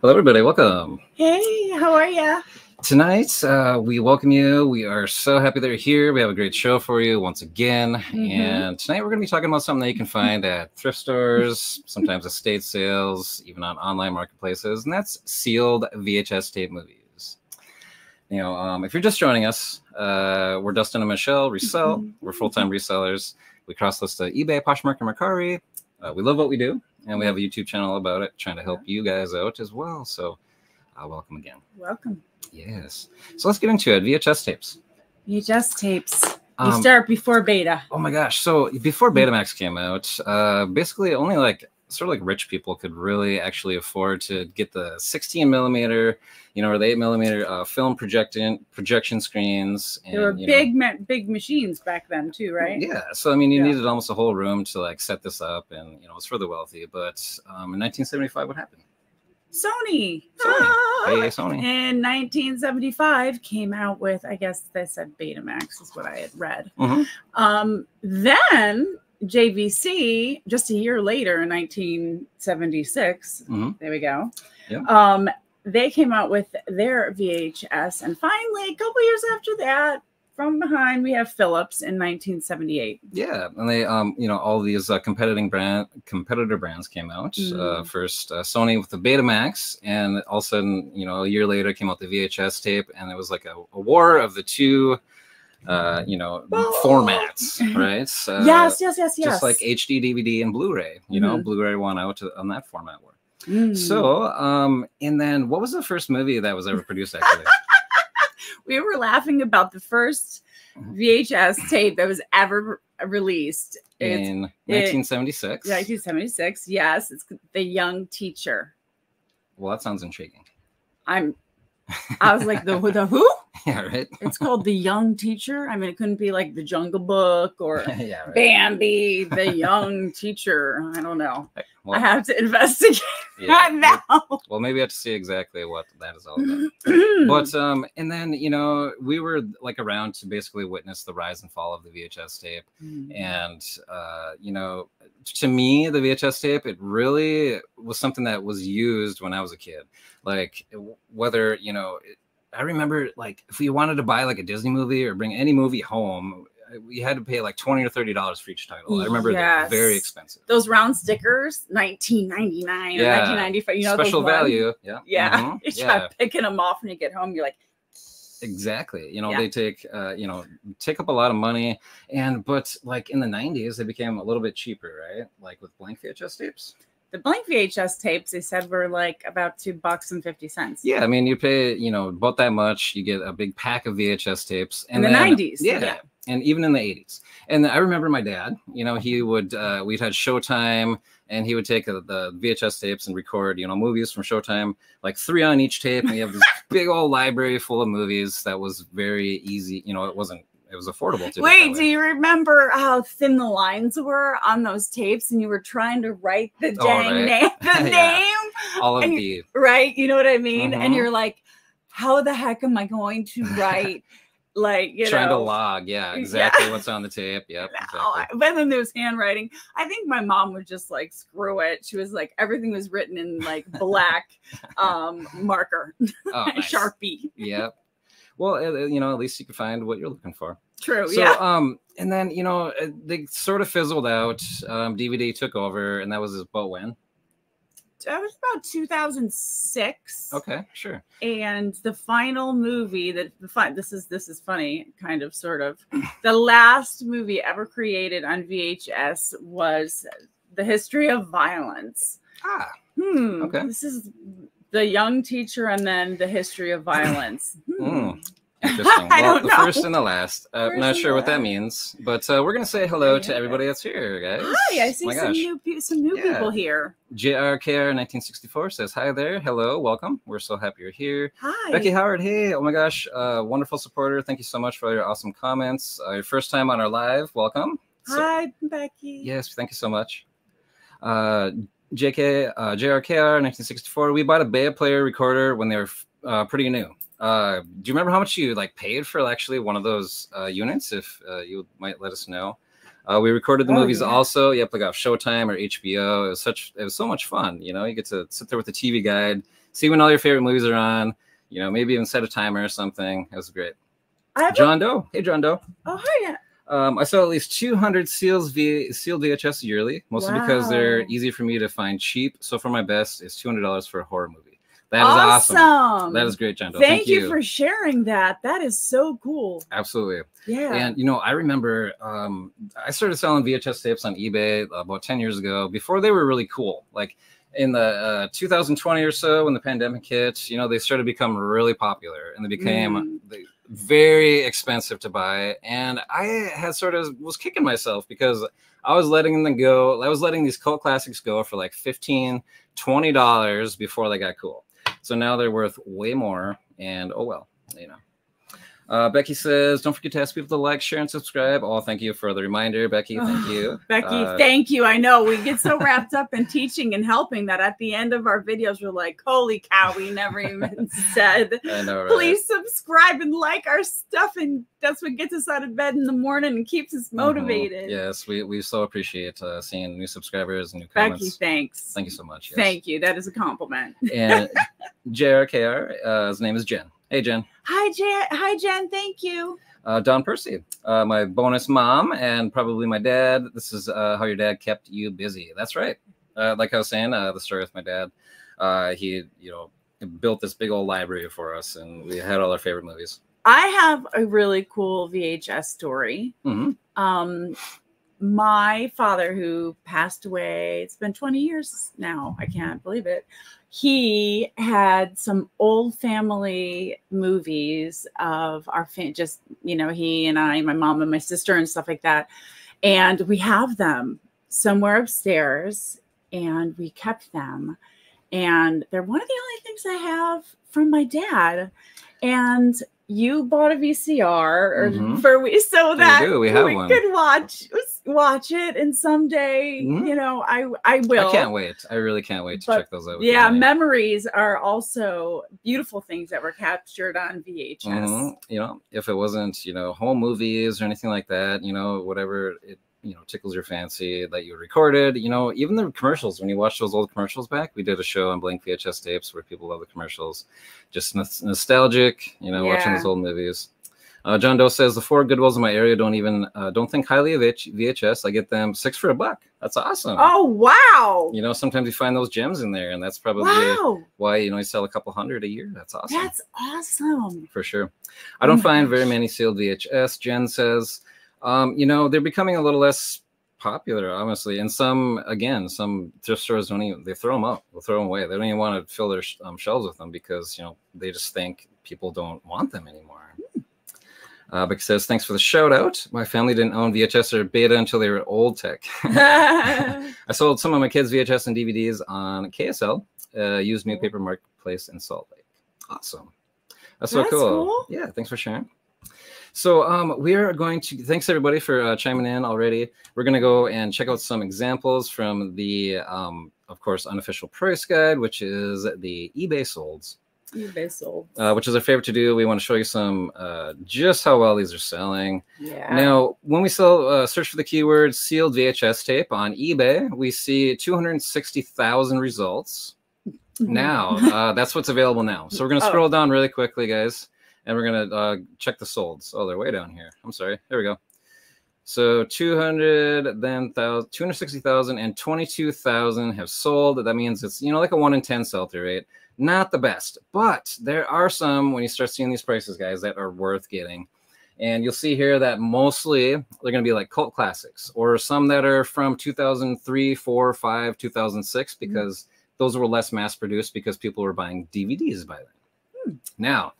Hello, everybody. Welcome. Hey, how are ya? Tonight, we welcome you. We are so happy that you're here. We have a great show for you once again. And tonight we're going to be talking about something that you can find at thrift stores, sometimes estate sales, even on online marketplaces, and that's sealed VHS tape movies. You know, if you're just joining us, we're Dustin and Michelle, Resell. We're full-time resellers. We cross-list to eBay, Poshmark, and Mercari. We love what we do, and we have a YouTube channel about it, trying to help you guys out as well. So welcome again. Welcome. Yes. So let's get into it. VHS tapes. VHS tapes. You start before beta. Oh my gosh. So before Betamax came out, basically only sort of like rich people could really actually afford to get the 16 millimeter, or the 8 millimeter film projection screens. And, there were big machines back then too, right? Yeah. So, I mean, you needed almost a whole room to set this up, and, it's for the wealthy. But in 1975, what happened? Sony. Hey, Sony. In 1975 came out with, I guess they said Betamax is what I had read. Then JVC, just a year later in 1976, there we go. Yeah. They came out with their VHS, and finally, a couple years after that, from behind, we have Philips in 1978. Yeah, and they, all these competitor brands came out. First, Sony with the Betamax, and all of a sudden, a year later came out the VHS tape, and it was like a war of the two, formats, right? Yes. Just like HD, DVD, and Blu-ray. Blu-ray won out on that format war. So, and then what was the first movie that was ever produced, actually? We were laughing about the first VHS tape that was ever released. In 1976. 1976, yes. It's The Young Teacher. Well, that sounds intriguing. I was like, the who? Yeah, right. It's called The Young Teacher. I mean, it couldn't be like The Jungle Book or Bambi, The Young Teacher. I don't know. Well, I have to investigate now. Well, maybe I have to see exactly what that is all about. But and then we were around to basically witness the rise and fall of the VHS tape, and to me, the VHS tape, it really was something that was used when I was a kid. Whether I remember if we wanted to buy a Disney movie or bring any movie home, we had to pay $20 or $30 for each title. I remember they're very expensive. Those round stickers, $19.99 or $19.95. Special value. Yeah. You try picking them off when you get home. You're like, exactly. They take take up a lot of money, but in the 90s they became a little bit cheaper, right? With blank VHS tapes. The blank VHS tapes, they said, were about $2.50. Yeah, I mean, you pay about that much, you get a big pack of VHS tapes. And in the 90s. Yeah, and even in the 80s. And I remember my dad, he would we'd had Showtime, and he would take the VHS tapes and record movies from Showtime, 3 on each tape, and you have this big old library full of movies that was very easy. It was affordable to wait, do you remember how thin the lines were on those tapes, and you were trying to write the dang name, name? All of the right, you know what I mean? And you're like, how the heck am I going to write trying to log exactly what's on the tape. Yep, exactly. But then there's handwriting. I think my mom was just screw it. She was everything was written in black marker. Nice. Sharpie. Yep. Well, at least you can find what you're looking for. True. So, and then, they sort of fizzled out. DVD took over, and that was about when? That was about 2006. Okay, sure. And the final movie this is funny, kind of, sort of. The last movie ever created on VHS was The History of Violence. Okay. This is The Young Teacher, and then The History of Violence. Interesting. Well, the first and the last. I'm not sure what that means, but we're going to say hello to everybody that's here, guys. Hi, I see some new people here. JRKR 1964 says hi there. Hello, welcome. We're so happy you're here. Hi. Becky Howard, hey, oh my gosh, wonderful supporter. Thank you so much for your awesome comments. Your first time on our live, welcome. Hi, Becky. Yes, thank you so much. JRKR 1964, we bought a Beta player recorder when they were pretty new. Do you remember how much you paid for actually one of those units? If you might let us know. We recorded the movies also. Yep, off Showtime or HBO. It was so much fun. You get to sit there with the TV guide, see when all your favorite movies are on. You know, maybe even set a timer or something. That was great. John Doe. Hey, John Doe. Oh, hi. I sell at least 200 sealed VHS yearly, mostly because they're easy for me to find cheap. So for my best, it's $200 for a horror movie. That is awesome. That is great, John Doe. Thank you for sharing that. That is so cool. Absolutely. Yeah. And, you know, I remember I started selling VHS tapes on eBay about 10 years ago before they were really cool. Like in the 2020 or so, when the pandemic hit, you know, they started to become really popular and they became very expensive to buy. And I had sort of was kicking myself because I was letting them go. I was letting these cult classics go for like $15, $20 before they got cool. So now they're worth way more, and oh well, you know. Becky says, don't forget to ask people to like, share, and subscribe. Oh, thank you for the reminder, Becky. Thank you. Becky, thank you. I know we get so wrapped up in teaching and helping that at the end of our videos, we're like, holy cow, we never even said, I know, right? Please subscribe and like our stuff. And that's what gets us out of bed in the morning and keeps us motivated. Yes, we so appreciate seeing new subscribers and new comments. Becky, thanks. Thank you so much. Yes. Thank you. That is a compliment. And JRKR, his name is Jen. Hey, Jen. Hi, Jen. Hi, Jen. Thank you. Don Percy, my bonus mom and probably my dad. This is how your dad kept you busy. That's right. Like I was saying, the story with my dad, he, you know, built this big old library for us and we had all our favorite movies. I have a really cool VHS story. My father, who passed away, it's been 20 years now. I can't believe it. He had some old family movies of our just, you know, he and I, my mom and my sister and stuff like that. And we have them somewhere upstairs and we kept them. And they're one of the only things I have from my dad. And you bought a VCR so that we could watch it, and someday, you know, I will. I can't wait. I really can't wait to check those out. Yeah, memories are also beautiful things that were captured on VHS. You know, if it wasn't, you know, home movies or anything like that, you know, whatever it, you know, tickles your fancy that you recorded, you know, even the commercials, when you watch those old commercials back, we did a show on blank VHS tapes where people love the commercials, just nostalgic, you know, watching those old movies. John Doe says the 4 Goodwills in my area don't think highly of VHS. I get them 6 for $1. That's awesome. Oh, wow. You know, sometimes you find those gems in there and that's probably why, you know, you sell a couple hundred a year. That's awesome. That's awesome. For sure. I don't find very many sealed VHS. Jen says, you know, they're becoming a little less popular, honestly. And some thrift stores don't even, they throw them up. They'll throw them away. They don't even want to fill their shelves with them because, you know, they just think people don't want them anymore. Becky says, thanks for the shout out. My family didn't own VHS or beta until they were old tech. I sold some of my kids' VHS and DVDs on KSL, used newspaper marketplace in Salt Lake. Awesome. That's so cool. Yeah, thanks for sharing. So we are going to, thanks everybody for chiming in already. We're going to go and check out some examples from the, of course, unofficial price guide, which is the eBay solds. eBay sold, which is our favorite to do. We want to show you some just how well these are selling. Yeah. Now, when we sell search for the keyword sealed VHS tape on eBay, we see 260,000 results. Now, that's what's available now. So we're going to scroll down really quickly, guys, and we're going to check the solds. Oh, they're way down here. I'm sorry. There we go. So 260,000 and 22,000 have sold. That means it's, you know, like a 1 in 10 sell-through rate. Not the best, but there are some, when you start seeing these prices, guys, that are worth getting. And you'll see here that mostly they're going to be like cult classics, or some that are from 2003, 4, 5, 2006, because those were less mass produced because people were buying DVDs by then. Now,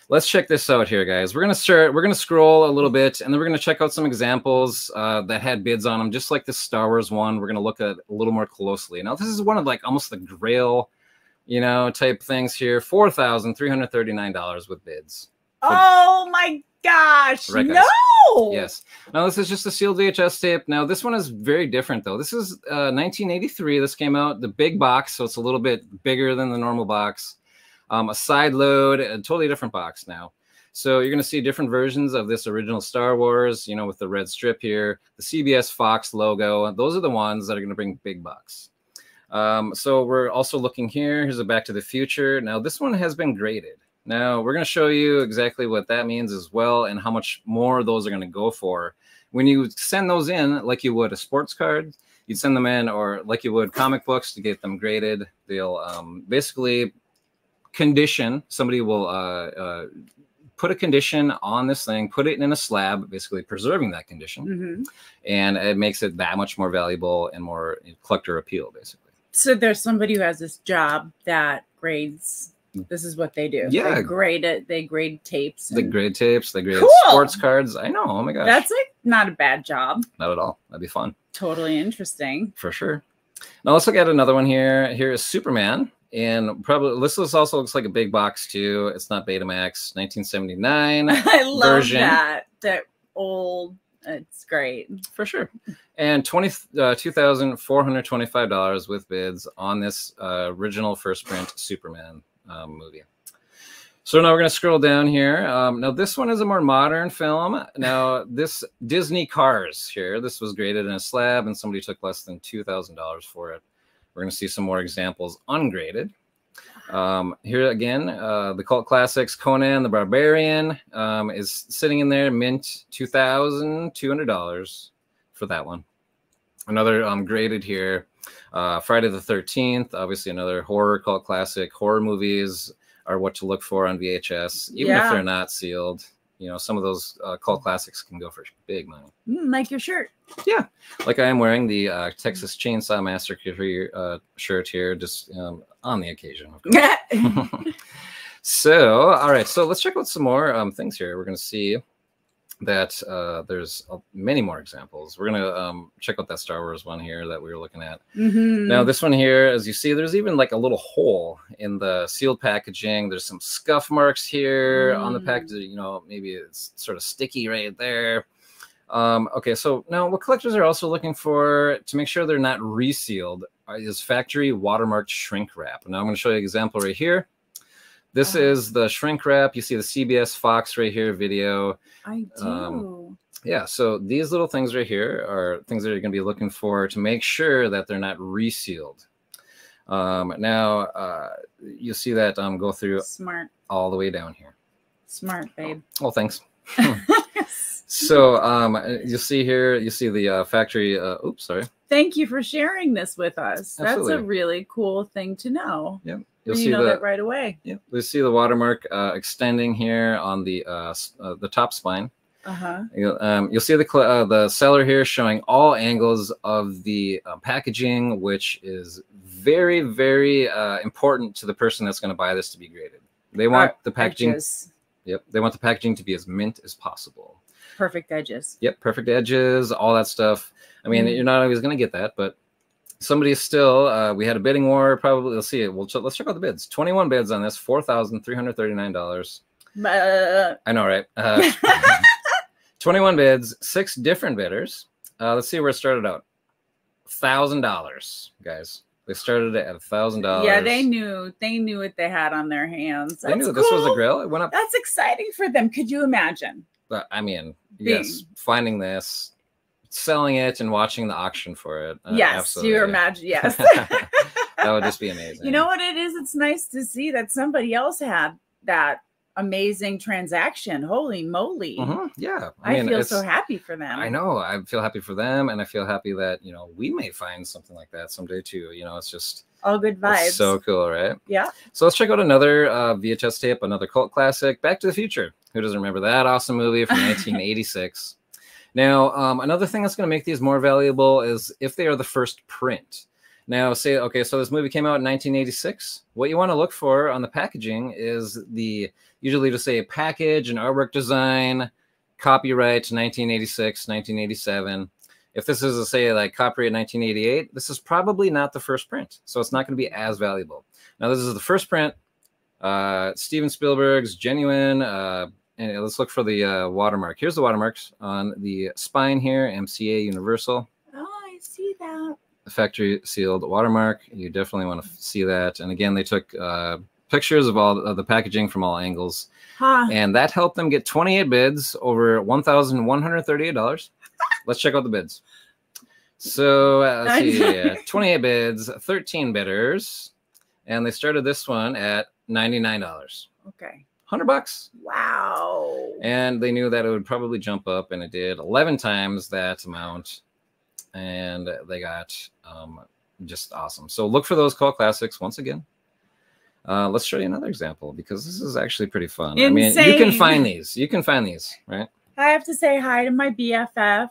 let's check this out here, guys. We're going to scroll a little bit, and then we're going to check out some examples that had bids on them, just like the Star Wars one. We're going to look at a little more closely. Now, this is one of like almost the grail, you know, type things here. $4,339 with bids. Oh my gosh. Right, no. Yes. Now, this is just a sealed VHS tape. Now, this one is very different, though. This is 1983. This came out, the big box, so it's a little bit bigger than the normal box. A side load, a totally different box now. So you're going to see different versions of this original Star Wars, you know, with the red strip here, the CBS Fox logo. Those are the ones that are going to bring big bucks. So we're also looking here. Here's a Back to the Future. Now this one has been graded. Now we're going to show you exactly what that means as well, and how much more those are going to go for. When you send those in, like you would a sports card, you'd send them in, or like you would comic books to get them graded. They'll basically condition. Somebody will put a condition on this thing, put it in a slab, basically preserving that condition, and it makes it that much more valuable and more collector appeal, basically. So there's somebody who has this job that grades. This is what they do. Yeah, they grade it. They grade tapes. They grade tapes. They grade Cool. sports cards. I know. Oh my gosh, that's like not a bad job. Not at all. That'd be fun. Totally interesting. For sure. Now let's look at another one here. Here is Superman. And probably this also looks like a big box too. It's not Betamax, 1979 I love version. that old. It's great for sure. And $2,425 with bids on this original first print Superman movie. So now we're going to scroll down here. Now this one is a more modern film. Now this Disney Cars here. This was graded in a slab, and somebody took less than $2,000 for it. We're going to see some more examples ungraded. Here again, the cult classics Conan the Barbarian is sitting in there, mint $2,200 for that one. Another graded here, Friday the 13th, obviously another horror cult classic. Horror movies are what to look for on VHS, even if they're not sealed. You know, some of those cult classics can go for big money. Like your shirt. Yeah, like I am wearing the Texas Chainsaw Massacre shirt here, just on the occasion. Of course. So, all right, so let's check out some more things here. We're going to see that there's many more examples. We're going to check out that Star Wars one here that we were looking at. Now, this one here, as you see, there's even like a little hole in the sealed packaging. There's some scuff marks here on the package. You know, maybe it's sort of sticky right there. Okay, so now what collectors are also looking for to make sure they're not resealed is factory watermarked shrink wrap. Now I'm going to show you an example right here. This is the shrink wrap. You see the CBS Fox right here video. I do. Yeah, so these little things right here are things that you're going to be looking for to make sure that they're not resealed. Now, you'll see that go through all the way down here. Smart, babe. Oh, thanks. So you'll see here, you see the factory. Oops, sorry. Thank you for sharing this with us. Absolutely. That's a really cool thing to know. Yep. You'll see that right away. Yeah, you'll see the watermark extending here on the top spine. You'll see the seller here showing all angles of the packaging, which is very, very important to the person that's going to buy this to be graded. They want the packaging. Edges. Yep, they want the packaging to be as mint as possible. Perfect edges. Yep, perfect edges, all that stuff. I mean, you're not always going to get that, but somebody still. We had a bidding war. Probably, let's see it. Let's check out the bids. 21 bids on this, $4,339. I know, right? 21 bids, 6 different bidders. Let's see where it started out. $1,000, guys. They started it at $1,000. Yeah, they knew what they had on their hands. They knew this was a grill. It went up. That's exciting for them. Could you imagine? I mean, yes, finding this, selling it, and watching the auction for it. Yes, absolutely. you imagine. Yes, that would just be amazing. You know what it is? It's nice to see that somebody else had that amazing transaction. Holy moly! Yeah, I feel so happy for them. I know. I feel happy for them, and I feel happy that we may find something like that someday too. It's just all good vibes. It's so cool, right? Yeah. So let's check out another VHS tape, another cult classic, Back to the Future. Who doesn't remember that awesome movie from 1986? Now, another thing that's going to make these more valuable is if they are the first print. Now, say, okay, so this movie came out in 1986. What you want to look for on the packaging is usually to say package and artwork design, copyright 1986, 1987. If this is, say, like copyright 1988, this is probably not the first print. So it's not going to be as valuable. Now, this is the first print. Steven Spielberg's genuine. And let's look for the watermark. Here's the watermarks on the spine here, MCA Universal. Oh, I see that. The factory sealed watermark. You definitely want to see that. And again, they took pictures of all of the packaging from all angles. And that helped them get 28 bids over $1,138. Let's check out the bids. So let's see, 28 bids, 13 bidders, and they started this one at $99. Okay. $100. Wow. And they knew that it would probably jump up, and it did 11 times that amount. And they got just awesome. So look for those cult classics once again. Let's show you another example because this is actually pretty fun. Insane. I mean, you can find these. You can find these, right? I have to say hi to my BFF,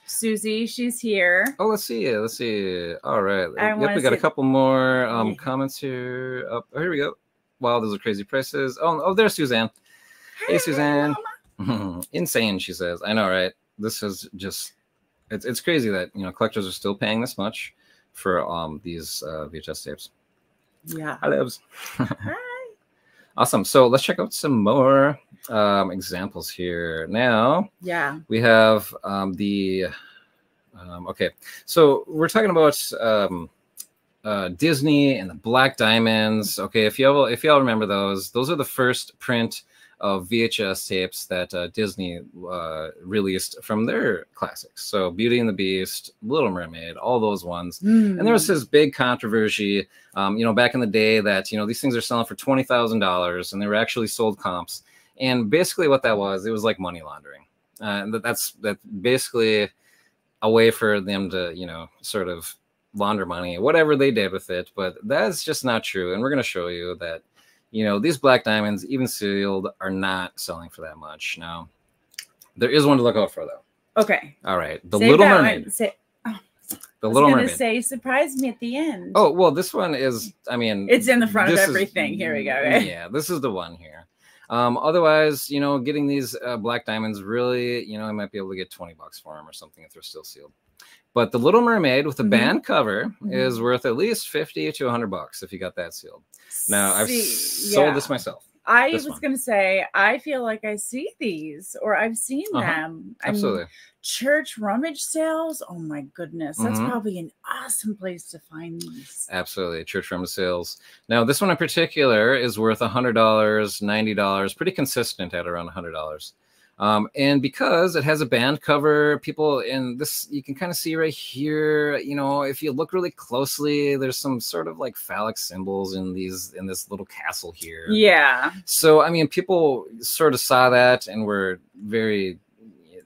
Susie. She's here. Oh, let's see. Let's see. All right. Yep, we got a couple more comments here. Oh, here we go. Wow, those are crazy prices. Oh, there's Suzanne. Hey, Suzanne. Insane, she says. I know, right? This is just, it's crazy that, you know, collectors are still paying this much for these VHS tapes. Yeah. Hi, Libs. Hi. Awesome. So let's check out some more examples here. Now, yeah, we have okay. So we're talking about Disney and the Black Diamonds. Okay, if y'all remember those are the first print of VHS tapes that Disney released from their classics. So Beauty and the Beast, Little Mermaid, all those ones. And there was this big controversy, you know, back in the day that, you know, these things are selling for $20,000 and they were actually sold comps. And basically what that was, it was like money laundering. That's basically a way for them to, you know, sort of launder money, whatever they did with it. But that's just not true. And we're going to show you that, you know, these Black Diamonds, even sealed, are not selling for that much. Now, there is one to look out for, though. Okay. All right. The Little Mermaid. The Little Mermaid. Say, surprise me at the end. Oh, well, this one is, I mean. It's in the front of everything. Here we go. Right? Yeah, this is the one here. Otherwise, you know, getting these Black Diamonds, really, you know, I might be able to get $20 for them or something if they're still sealed. But the Little Mermaid with the band cover is worth at least $50 to $100 if you got that sealed. Now, I've sold this myself. I was going to say, I feel like I see these or I've seen them. Absolutely. Church rummage sales. Oh my goodness. That's probably an awesome place to find these. Absolutely. Church rummage sales. Now, this one in particular is worth $100, $90, pretty consistent at around $100. And because it has a band cover, people in this, you can kind of see right here, you know, if you look really closely, there's some sort of like phallic symbols in this little castle here. Yeah. So, I mean, people sort of saw that and were very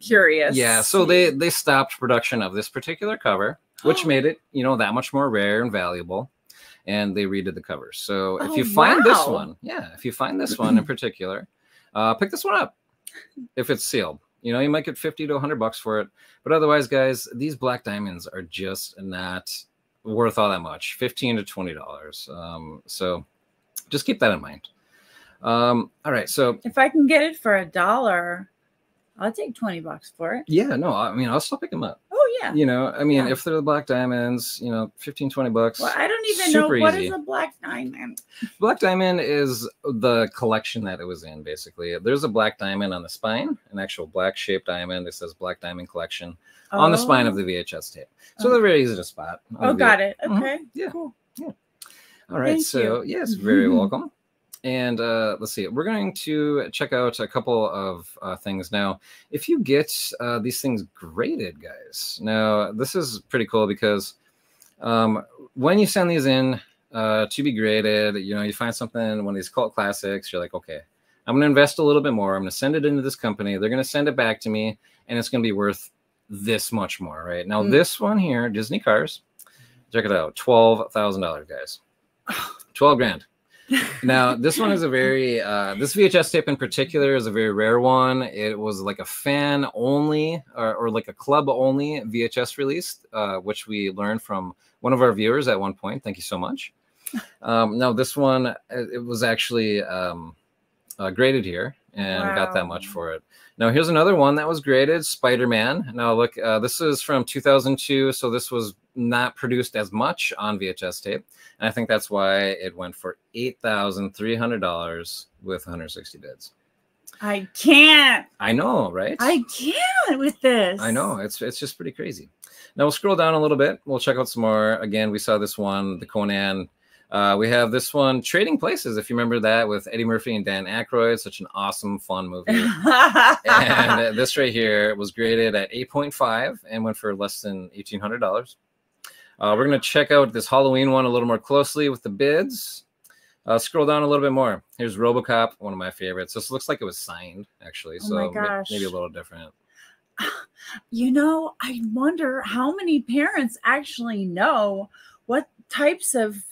curious. Yeah. So they stopped production of this particular cover, which made it, you know, that much more rare and valuable. And they redid the cover. So if you find this one, if you find this one in particular, pick this one up. If it's sealed, you know, you might get $50 to $100 for it. But otherwise, guys, these Black Diamonds are just not worth all that much, $15 to $20. So just keep that in mind. All right. So if I can get it for $1, I'll take $20 for it. Yeah, no, I mean, I'll still pick them up. Oh, yeah. You know, I mean, if they're the Black Diamonds, you know, $15, $20. Well, I don't even know what is a Black Diamond. Black Diamond is the collection that it was in, basically. There's a Black Diamond on the spine, an actual black shaped diamond. It says Black Diamond Collection on the spine of the VHS tape. So they're very easy to spot. Oh, got it. Okay. Yeah. Cool. Yeah. All right. So, yes, very welcome. And let's see, we're going to check out a couple of things. Now, if you get these things graded, guys, now this is pretty cool because when you send these in to be graded, you know, you find something, one of these cult classics, you're like, okay, I'm going to invest a little bit more. I'm going to send it into this company. They're going to send it back to me, and it's going to be worth this much more, right? Now, this one here, Disney Cars, check it out, $12,000, guys. 12 grand. Now, this one is a very, this VHS tape in particular is a very rare one. It was like a fan only or like a club only VHS release, which we learned from one of our viewers at one point. Thank you so much. Now, this one, it was actually graded here and got that much for it. Now, here's another one that was graded, Spider-Man. Now, look, this is from 2002, so this was not produced as much on VHS tape. And I think that's why it went for $8,300 with 160 bids. I can't. I know, right? I can't with this. I know. It's just pretty crazy. Now, we'll scroll down a little bit. We'll check out some more. Again, we saw this one, the Conan We have this one, Trading Places, if you remember that, with Eddie Murphy and Dan Aykroyd. Such an awesome, fun movie. And this right here was graded at 8.5 and went for less than $1,800. We're going to check out this Halloween one a little more closely with the bids. Scroll down a little bit more. Here's RoboCop, one of my favorites. This looks like it was signed, actually. So my gosh. Maybe a little different. You know, I wonder how many parents actually know what types of,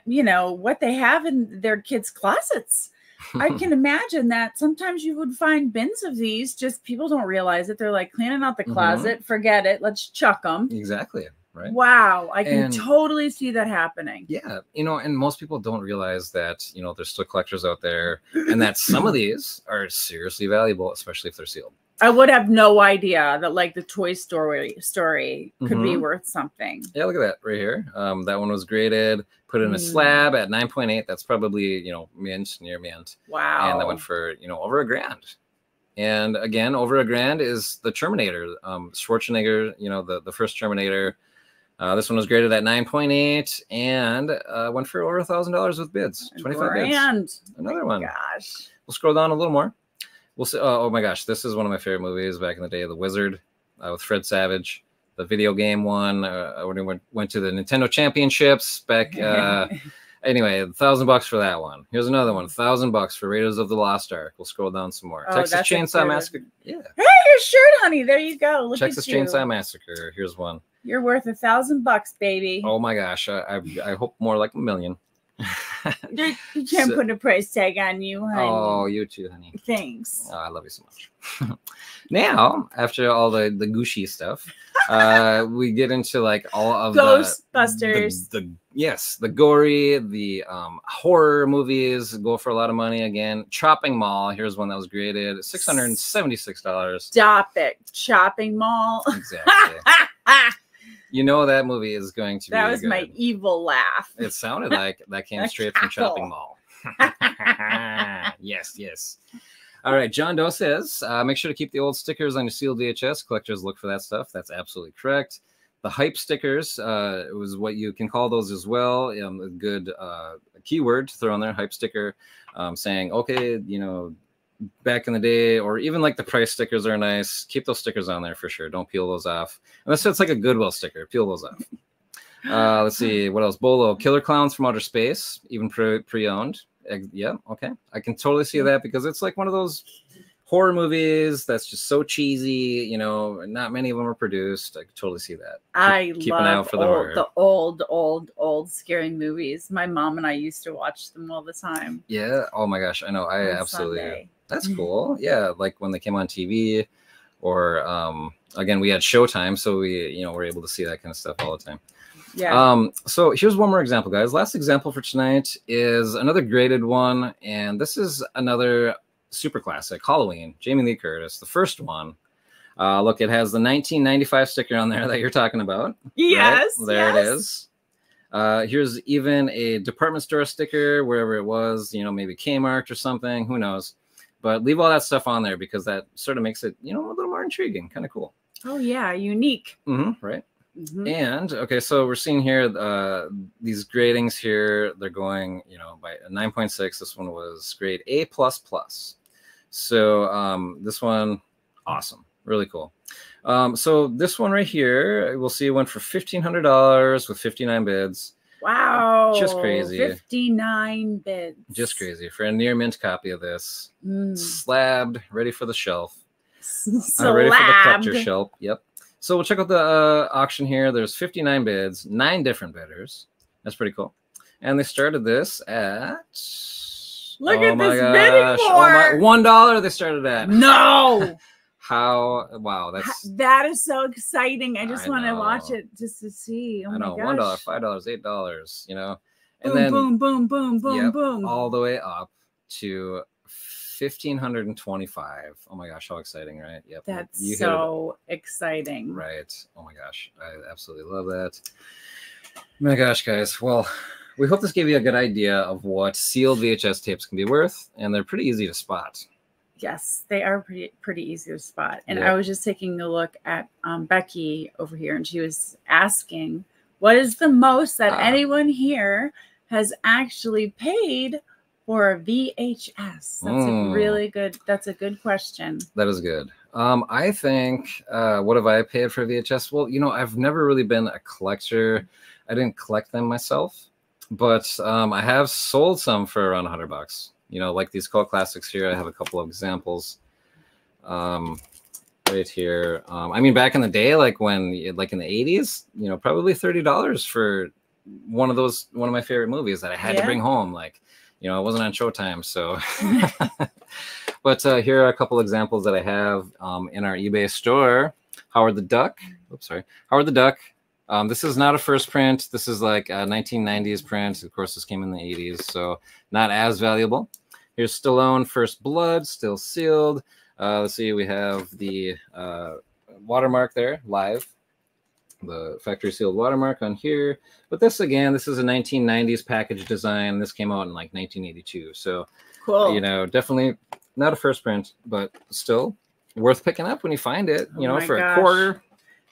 you know, what they have in their kids' closets. I can imagine that sometimes you would find bins of these, just people don't realize it. They're like cleaning out the closet, forget it, let's chuck them. Exactly. Right. Wow. I can totally see that happening. Yeah. You know, and most people don't realize that, you know, there's still collectors out there and that some of these are seriously valuable, especially if they're sealed. I would have no idea that like the Toy Story could be worth something. Yeah, look at that right here. That one was graded, put in a slab at 9.8. That's probably, you know, mint, near mint. Wow. And that went for, you know, over $1,000. And again, over $1,000 is the Terminator. Schwarzenegger, you know, the first Terminator. This one was graded at 9.8 and went for over $1,000 with bids. 25 bids. Another one. Gosh. We'll scroll down a little more. We'll see. Oh my gosh, this is one of my favorite movies back in the day, The Wizard, with Fred Savage. The video game one. When we went to the Nintendo Championships back. Anyway, $1,000 for that one. Here's another one, $1,000 for Raiders of the Lost Ark. We'll scroll down some more. Texas Chainsaw Massacre. Yeah. Hey, your shirt, honey. There you go. Look Texas at you. Chainsaw Massacre. Here's one. You're worth $1,000, baby. Oh my gosh, I hope more like $1 million. You can't put a price tag on you, honey. Oh, you too, honey. Thanks. Oh, I love you so much. Now, after all the gushy stuff, we get into like all of Ghostbusters. The gory, the horror movies go for a lot of money again. Chopping Mall. Here's one that was graded $676. Stop it. Shopping Mall. Exactly. You know that movie is going to be that was good. My evil laugh. It sounded like that came straight from Chopping Mall. Yes, yes. All right, John Doe says, make sure to keep the old stickers on your sealed VHS. Collectors look for that stuff. That's absolutely correct. The hype stickers was what you can call those as well. A good keyword to throw on there, hype sticker, saying, okay, you know, back in the day, or even like the price stickers are nice. Keep those stickers on there for sure. Don't peel those off. Unless it's like a Goodwill sticker, peel those off. Let's see what else. Bolo, Killer Clowns from Outer Space, even pre-owned. Yeah, okay. I can totally see that because it's like one of those horror movies that's just so cheesy. You know, not many of them are produced. I can totally see that. Keep an eye out for the old scary movies. My mom and I used to watch them all the time. Yeah. Oh my gosh, I know. I absolutely. Sunday. That's cool. Yeah, like when they came on TV, or again, we had Showtime, so we were able to see that kind of stuff all the time. Yeah. So here's one more example, guys. Last example for tonight is another graded one, and this is another super classic, Halloween, Jamie Lee Curtis, the first one. Look, it has the 1995 sticker on there that you're talking about. Yes. Right? There it is. Here's even a department store sticker, wherever it was, maybe Kmart or something, who knows. But leave all that stuff on there because that sort of makes it, a little more intriguing, kind of cool. Oh, yeah, unique. Right. And, okay, so we're seeing here these gradings here. They're going, by a 9.6. This one was grade A++. So this one, awesome. Really cool. So this one right here, we'll see went for $1,500 with 59 bids. Wow. Just crazy. 59 bids. Just crazy. For a near mint copy of this. Slabbed, ready for the shelf. Ready for the collector shelf. Yep. So we'll check out the auction here. There's 59 bids, 9 different bidders. That's pretty cool. And they started this at... Look at this bidding war. $1 they started at. No. How? Wow. That is so exciting. I just want to watch it just to see. Oh, I know. my gosh. $1, $5, $8, And boom, then, boom, boom, boom, boom, boom. All the way up to $1,525. Oh my gosh, how exciting, right? Yep. That's so exciting. Right. Oh my gosh. I absolutely love that. Oh my gosh, guys. Well, we hope this gave you a good idea of what sealed VHS tapes can be worth, and they're pretty easy to spot. Yes, they are pretty easy to spot. And I was just taking a look at Becky over here, and she was asking, what is the most that anyone here has actually paid for a VHS? That's a really good. That's a good question. That is good. I think, what have I paid for VHS? Well, you know, I've never really been a collector. I didn't collect them myself, but I have sold some for around $100. You know, like these cult classics here. I have a couple of examples right here. I mean, back in the day, like like in the 80s, you know, probably $30 for one of my favorite movies that I had to bring home. Like, you know, it wasn't on Showtime, so. But here are a couple examples that I have in our eBay store. Howard the Duck. Oops, sorry. Howard the Duck. This is not a first print. This is like a 1990s print. Of course, this came in the 80s, so not as valuable. Here's Stallone, First Blood, still sealed. Let's see, we have the watermark there, live. The factory sealed watermark on here. But this, again, this is a 1990s package design. This came out in like 1982. So, cool. You know, definitely not a first print, but still worth picking up when you find it, you know, for a quarter.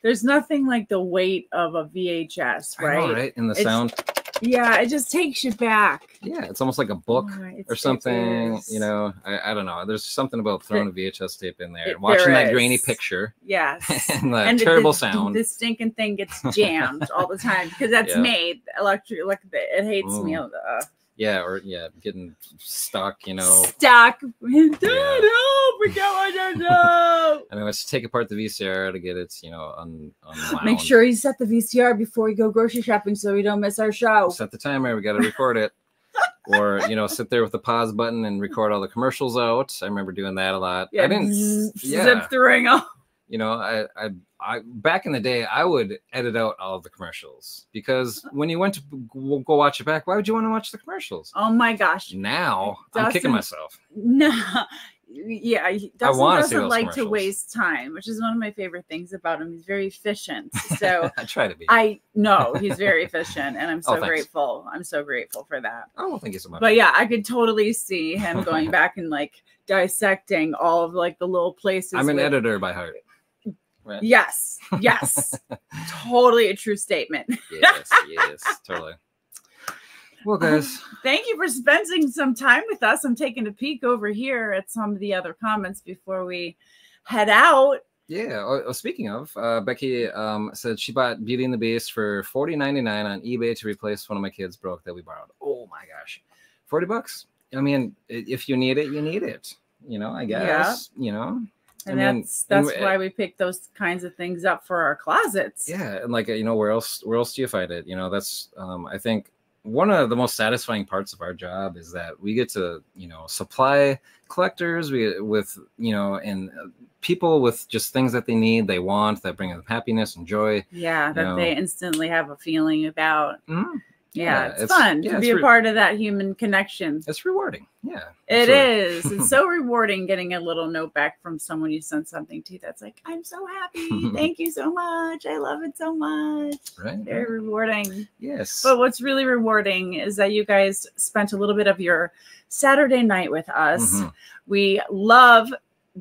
There's nothing like the weight of a VHS, right? I know, right? And the sound. Yeah, it just takes you back. Yeah, it's almost like a book or something. You know, I don't know. There's something about throwing a VHS tape in there and watching that grainy picture. Yes. And the terrible sound. The stinking thing gets jammed all the time because that's made electric. Like it hates me. Yeah, or getting stuck. You know, stuck. No. I mean, let's take apart the VCR to get it, you know, unwound. Make sure you set the VCR before you go grocery shopping so we don't miss our show. Set the timer. We got to record it. Or, you know, sit there with the pause button and record all the commercials out. I remember doing that a lot. Yeah, I didn't zip the ring off. You know, I back in the day, I would edit out all of the commercials because when you went to go watch it back, why would you want to watch the commercials? Oh my gosh! Now I'm kicking myself. No, yeah, Dustin doesn't like to waste time, which is one of my favorite things about him. He's very efficient. So I try to be. I know he's very efficient, and I'm so grateful. I'm so grateful for that. Oh, well, thank you so much. But yeah, I could totally see him going back and like dissecting all of like the little places. I'm an editor by heart. Right. Yes. Totally a true statement. yes, totally. Well, guys, thank you for spending some time with us. I'm taking a peek over here at some of the other comments before we head out. Yeah. Speaking of, Becky said she bought Beauty and the Beast for $40.99 on eBay to replace one of my kids' broke that we borrowed. Oh my gosh, $40. I mean, if you need it, you need it. You know, I guess. You know. And that's why we pick those kinds of things up for our closets. Yeah, and like, you know, where else do you find it? You know, that's I think one of the most satisfying parts of our job is that we get to, you know, supply collectors with, you know, and people with just things that they need, they want, that bring them happiness and joy. Yeah, that they instantly have a feeling about. Mm-hmm. Yeah, it's fun to be a part of that human connection. It's rewarding. Yeah. It is. It's so rewarding getting a little note back from someone you sent something to that's like, I'm so happy. Thank you so much. I love it so much. Right. Very rewarding. Yes. But what's really rewarding is that you guys spent a little bit of your Saturday night with us. We love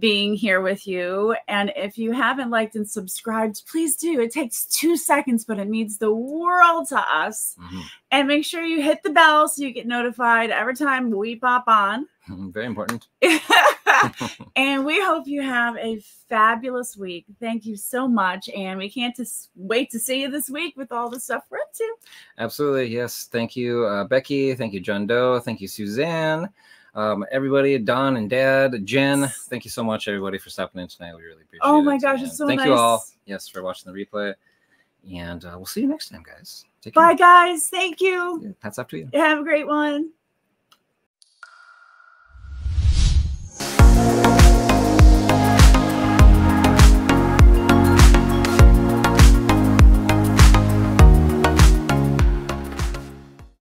being here with you. And if you haven't liked and subscribed, please do. It takes 2 seconds, but it means the world to us. And make sure you hit the bell so you get notified every time we pop on. Very important. And we hope you have a fabulous week. Thank you so much. And we can't just wait to see you this week with all the stuff we're up to. Absolutely. Yes. Thank you, Becky. Thank you, John Doe. Thank you, Suzanne. Everybody, Don and Dad, Jen, thank you so much, everybody, for stopping in tonight. We really appreciate it. Oh my gosh, it's so nice. Thank you all, yes, for watching the replay. And we'll see you next time, guys. Take care. Bye, guys. Thank you. Yeah, hats off to you. Have a great one.